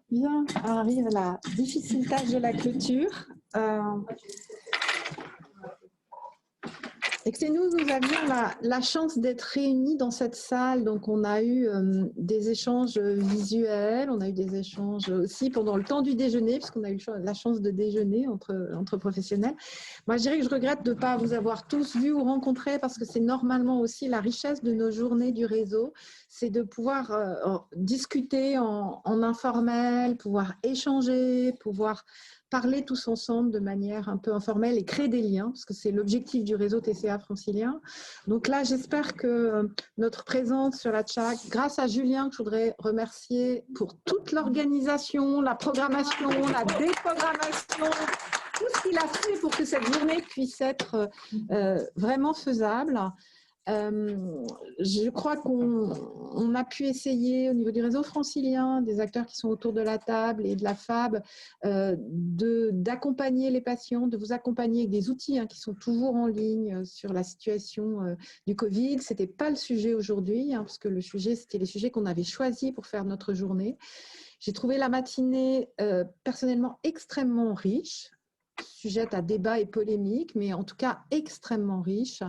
Bien, arrive la difficile tâche de la clôture. Nous avions la chance d'être réunis dans cette salle, donc on a eu des échanges visuels, on a eu des échanges aussi pendant le temps du déjeuner, puisqu'on a eu la chance de déjeuner entre professionnels. Moi, je dirais que je regrette de ne pas vous avoir tous vus ou rencontrés, parce que c'est normalement aussi la richesse de nos journées du réseau, c'est de pouvoir discuter en informel, pouvoir échanger, pouvoir parler tous ensemble de manière un peu informelle et créer des liens, parce que c'est l'objectif du réseau TCA francilien. Donc là, j'espère que notre présence sur la chat, grâce à Julien, que je voudrais remercier pour toute l'organisation, la programmation, la déprogrammation, tout ce qu'il a fait pour que cette journée puisse être vraiment faisable. Je crois qu'on a pu essayer au niveau du réseau francilien, des acteurs qui sont autour de la table et de la FAB, d'accompagner les patients, de vous accompagner avec des outils qui sont toujours en ligne sur la situation du Covid. Ce n'était pas le sujet aujourd'hui, parce que le sujet, c'était les sujets qu'on avait choisis pour faire notre journée. J'ai trouvé la matinée personnellement extrêmement riche, sujette à débat et polémique, mais en tout cas extrêmement riche.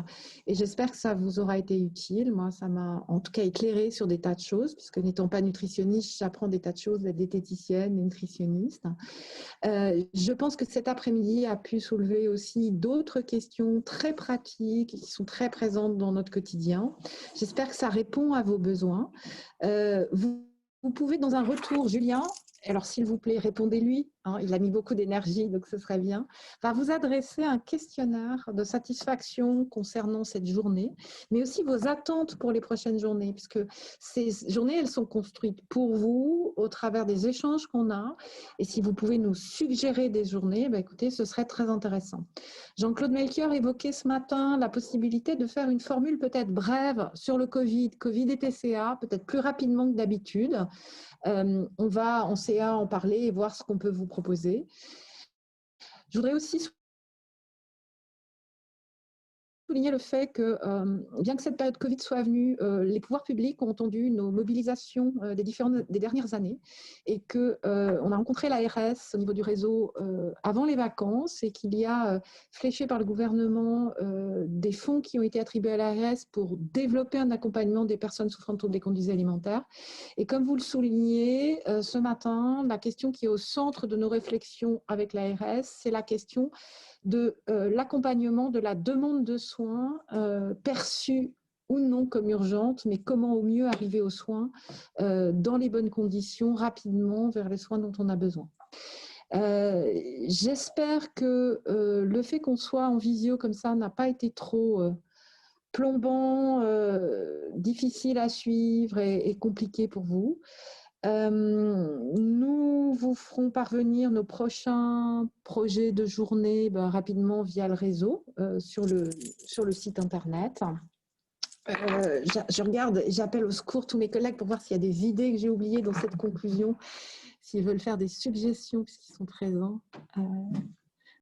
Et j'espère que ça vous aura été utile. Moi, ça m'a en tout cas éclairé sur des tas de choses, puisque n'étant pas nutritionniste, j'apprends des tas de choses d'être diététicienne, nutritionniste. Je pense que cet après-midi a pu soulever aussi d'autres questions très pratiques qui sont très présentes dans notre quotidien. J'espère que ça répond à vos besoins. Vous pouvez, dans un retour, Julien, alors s'il vous plaît, répondez-lui, il a mis beaucoup d'énergie, donc ce serait bien, va vous adresser un questionnaire de satisfaction concernant cette journée, mais aussi vos attentes pour les prochaines journées, puisque ces journées, elles sont construites pour vous, au travers des échanges qu'on a, et si vous pouvez nous suggérer des journées, écoutez, ce serait très intéressant. Jean-Claude Melchior évoquait ce matin la possibilité de faire une formule peut-être brève sur le Covid et TCA, peut-être plus rapidement que d'habitude. On va en CA en parler et voir ce qu'on peut vous proposer. Je voudrais aussi souligner le fait que, bien que cette période Covid soit venue, les pouvoirs publics ont entendu nos mobilisations des dernières années et qu'on a rencontré l'ARS au niveau du réseau avant les vacances et qu'il y a fléché par le gouvernement des fonds qui ont été attribués à l'ARS pour développer un accompagnement des personnes souffrant de troubles des conduites alimentaires. Et comme vous le soulignez ce matin, la question qui est au centre de nos réflexions avec l'ARS, c'est la question de l'accompagnement de la demande de soins perçue ou non comme urgente, mais comment au mieux arriver aux soins dans les bonnes conditions, rapidement vers les soins dont on a besoin. J'espère que le fait qu'on soit en visio comme ça n'a pas été trop plombant, difficile à suivre et compliqué pour vous. Nous vous ferons parvenir nos prochains projets de journée rapidement via le réseau sur le site internet. Je regarde, j'appelle au secours tous mes collègues pour voir s'il y a des idées que j'ai oubliées dans cette conclusion, s'ils veulent faire des suggestions puisqu'ils sont présents.